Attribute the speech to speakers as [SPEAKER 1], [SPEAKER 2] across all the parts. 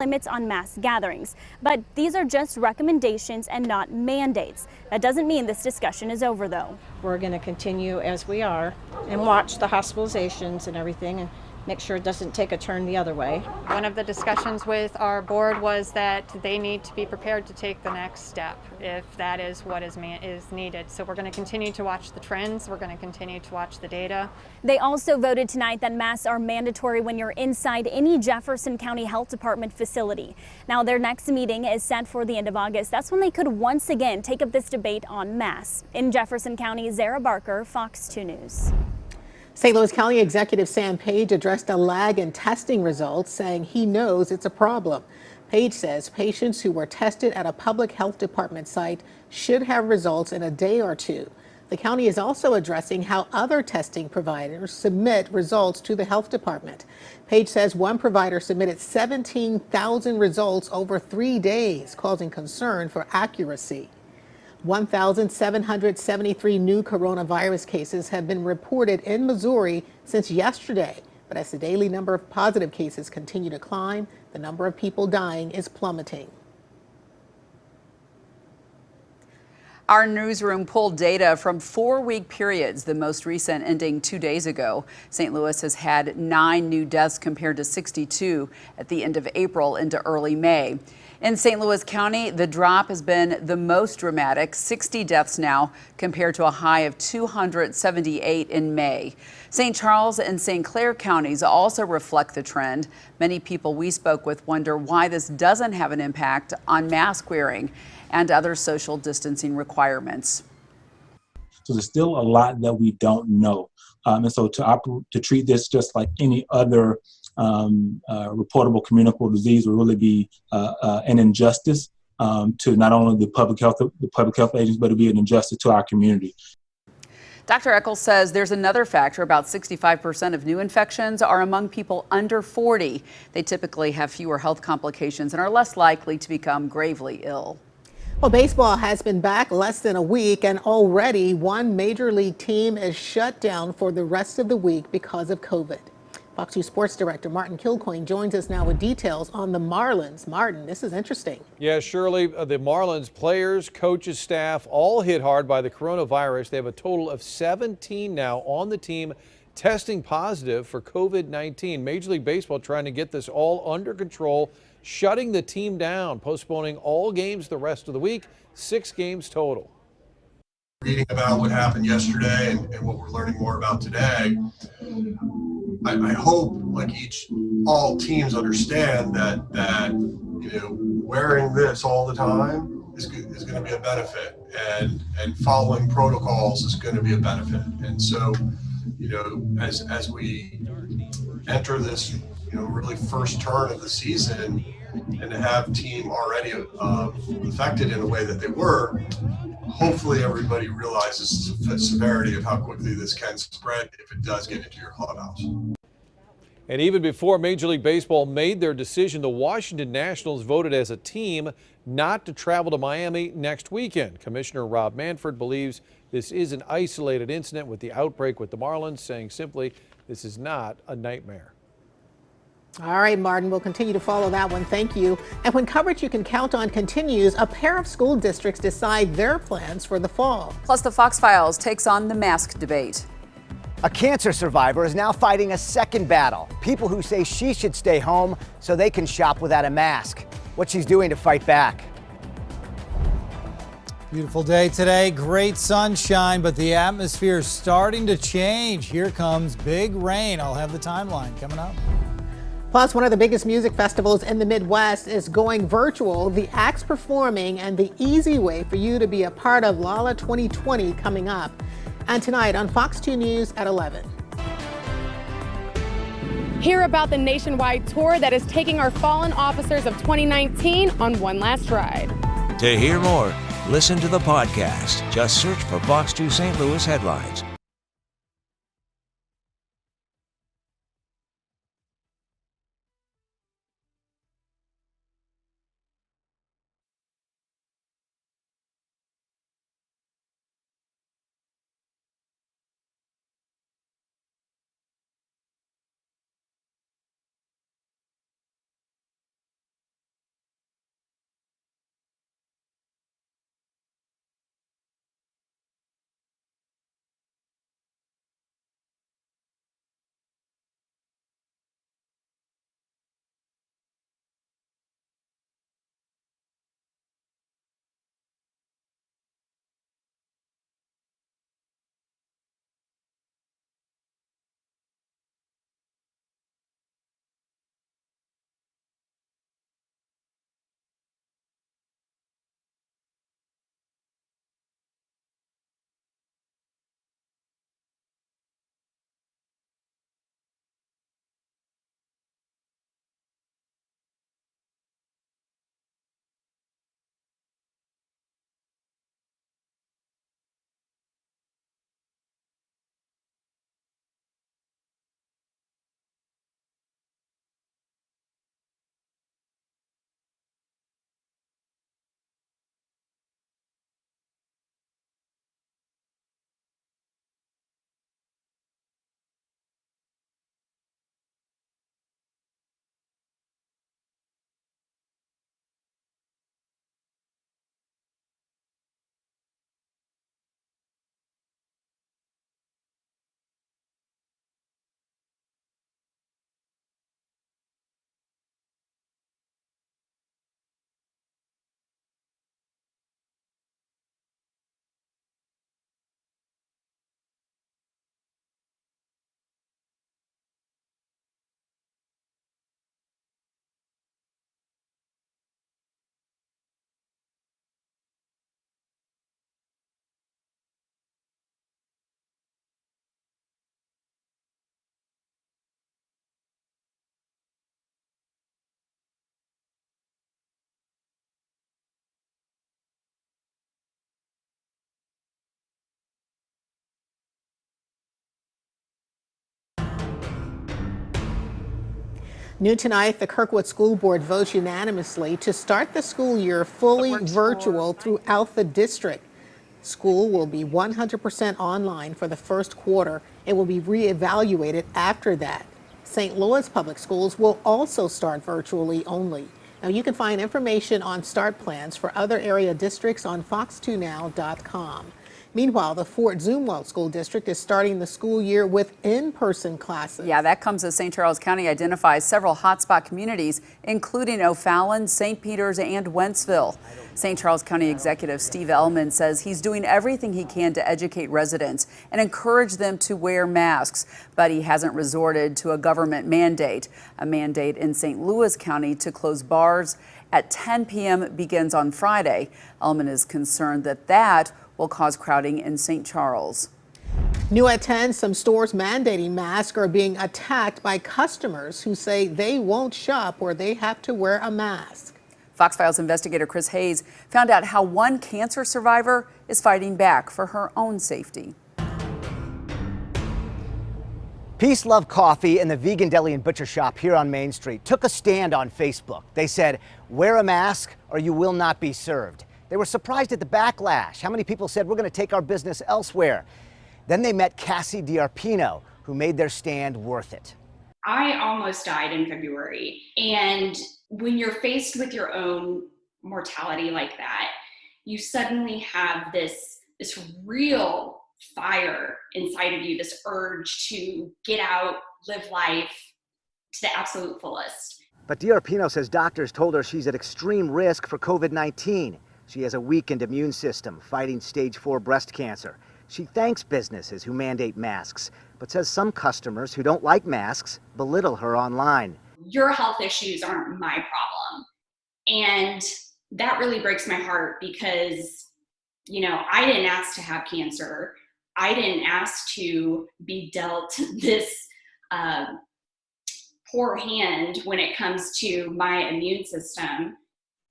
[SPEAKER 1] limits on mass gatherings, but these are just recommendations and not mandates. That doesn't mean this discussion is over, though.
[SPEAKER 2] We're going to continue as we are and watch the hospitalizations and everything and make sure it doesn't take a turn the other way.
[SPEAKER 3] One of the discussions with our board was that they need to be prepared to take the next step if that is what is needed. So we're going to continue to watch the trends. We're going to continue to watch the data.
[SPEAKER 1] They also voted tonight that masks are mandatory when you're inside any Jefferson County Health Department facility. Now, their next meeting is set for the end of August. That's when they could once again take up this debate on masks. In Jefferson County, Zara Barker, Fox 2 News.
[SPEAKER 4] St. Louis County Executive Sam Page addressed a lag in testing results, saying he knows it's a problem. Page says patients who were tested at a public health department site should have results in a day or two. The county is also addressing how other testing providers submit results to the health department. Page says one provider submitted 17,000 results over 3 days, causing concern for accuracy. 1,773 new coronavirus cases have been reported in Missouri since yesterday. But as the daily number of positive cases continue to climb, the number of people dying is plummeting.
[SPEAKER 5] Our newsroom pulled data from 4-week periods, the most recent ending 2 days ago. St. Louis has had 9 new deaths compared to 62 at the end of April into early May. In St. Louis County, the drop has been the most dramatic, 60 deaths now compared to a high of 278 in May. St. Charles and St. Clair counties also reflect the trend. Many people we spoke with wonder why this doesn't have an impact on mask wearing and other social distancing requirements.
[SPEAKER 6] So there's still a lot that we don't know. And so to treat this just like any other reportable communicable disease would really be an injustice to not only the public health agents, but it would be an injustice to our community.
[SPEAKER 5] Dr. Eccles says there's another factor. About 65% of new infections are among people under 40. They typically have fewer health complications and are less likely to become gravely ill.
[SPEAKER 4] Well, baseball has been back less than a week, and already one major league team is shut down for the rest of the week because of COVID. Fox 2 Sports Director Martin Kilcoyne joins us now with details on the Marlins. Martin, this is interesting.
[SPEAKER 7] Yeah, Shirley, the Marlins players, coaches, staff, all hit hard by the coronavirus. They have a total of 17 now on the team testing positive for COVID-19. Major League Baseball trying to get this all under control, shutting the team down, postponing all games the rest of the week, 6 games total.
[SPEAKER 8] Reading about what happened yesterday and what we're learning more about today, I hope all teams understand that wearing this all the time is going to be a benefit, and following protocols is going to be a benefit. And so, as we enter this really first turn of the season, and to have team already affected in the way that they were, hopefully everybody realizes the severity of how quickly this can spread if it does get into your clubhouse.
[SPEAKER 7] And even before Major League Baseball made their decision, the Washington Nationals voted as a team not to travel to Miami next weekend. Commissioner Rob Manfred believes this is an isolated incident with the outbreak with the Marlins, saying simply, this is not a nightmare.
[SPEAKER 4] All right, Martin, we'll continue to follow that one. Thank you. And when coverage you can count on continues, a pair of school districts decide their plans for the fall.
[SPEAKER 5] Plus, the Fox Files takes on the mask debate.
[SPEAKER 9] A cancer survivor is now fighting a second battle. People who say she should stay home so they can shop without a mask. What she's doing to fight back.
[SPEAKER 10] Beautiful day today, great sunshine, but the atmosphere is starting to change. Here comes big rain. I'll have the timeline coming up.
[SPEAKER 4] Plus, one of the biggest music festivals in the Midwest is going virtual. The acts performing and the easy way for you to be a part of Lolla 2020 coming up. And tonight on Fox 2 News at 11.
[SPEAKER 11] Hear about the nationwide tour that is taking our fallen officers of 2019 on one last ride.
[SPEAKER 12] To hear more, listen to the podcast. Just search for Fox 2 St. Louis headlines.
[SPEAKER 4] New tonight, the Kirkwood School Board votes unanimously to start the school year fully virtual throughout the district. School will be 100% online for the first quarter and will be reevaluated after that. St. Louis Public Schools will also start virtually only. Now, you can find information on start plans for other area districts on fox2now.com. Meanwhile, the Fort Zumwalt School District is starting the school year with in-person classes.
[SPEAKER 5] Yeah, that comes as St. Charles County identifies several hotspot communities, including O'Fallon, St. Peters, and Wentzville. St. Charles County Executive Steve Ellman says he's doing everything he can to educate residents and encourage them to wear masks, but he hasn't resorted to a government mandate. A mandate in St. Louis County to close bars at 10 p.m. begins on Friday. Ellman is concerned that will cause crowding in St. Charles.
[SPEAKER 4] New at 10, some stores mandating masks are being attacked by customers who say they won't shop where they have to wear a mask.
[SPEAKER 5] Fox Files investigator Chris Hayes found out how one cancer survivor is fighting back for her own safety.
[SPEAKER 9] Peace Love Coffee and the Vegan Deli and Butcher Shop here on Main Street took a stand on Facebook. They said, wear a mask or you will not be served. They were surprised at the backlash. How many people said we're going to take our business elsewhere? Then they met Cassie DiArpino, who made their stand worth it.
[SPEAKER 13] I almost died in February. And when you're faced with your own mortality like that, you suddenly have this real fire inside of you, this urge to get out, live life to the absolute fullest.
[SPEAKER 9] But DiArpino says doctors told her she's at extreme risk for COVID-19. She has a weakened immune system fighting stage 4 breast cancer. She thanks businesses who mandate masks, but says some customers who don't like masks belittle her online.
[SPEAKER 13] Your health issues aren't my problem. And that really breaks my heart because, I didn't ask to have cancer. I didn't ask to be dealt this poor hand when it comes to my immune system.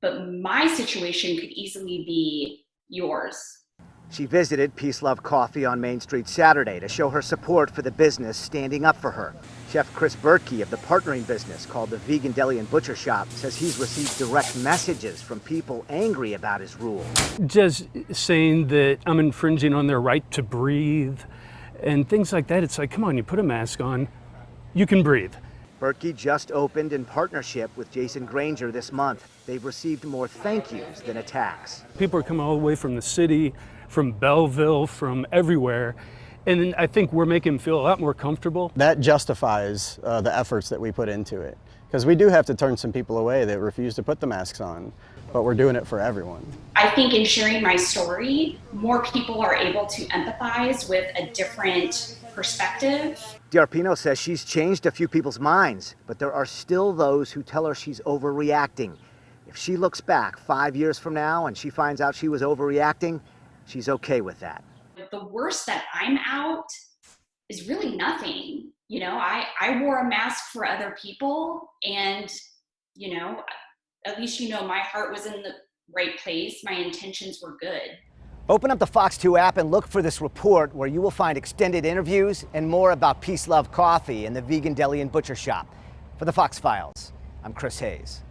[SPEAKER 13] But my situation could easily be yours.
[SPEAKER 9] She visited Peace Love Coffee on Main Street Saturday to show her support for the business standing up for her. Chef Chris Bertkey of the partnering business called the Vegan Deli and Butcher Shop says he's received direct messages from people angry about his rule.
[SPEAKER 14] Just saying that I'm infringing on their right to breathe and things like that. It's like, come on, you put a mask on, you can breathe.
[SPEAKER 9] Bertkey just opened in partnership with Jason Granger this month. They've received more thank yous than attacks.
[SPEAKER 14] People are coming all the way from the city, from Belleville, from everywhere. And I think we're making them feel a lot more comfortable.
[SPEAKER 15] That justifies the efforts that we put into it. Because we do have to turn some people away that refuse to put the masks on, but we're doing it for everyone.
[SPEAKER 13] I think in sharing my story, more people are able to empathize with a different perspective.
[SPEAKER 9] DiArpino says she's changed a few people's minds, but there are still those who tell her she's overreacting. If she looks back 5 years from now and she finds out she was overreacting, she's okay with that.
[SPEAKER 13] The worst that I'm out is really nothing. I wore a mask for other people and, at least my heart was in the right place. My intentions were good.
[SPEAKER 9] Open up the Fox 2 app and look for this report where you will find extended interviews and more about Peace Love Coffee and the Vegan Deli and Butcher Shop. For the Fox Files, I'm Chris Hayes.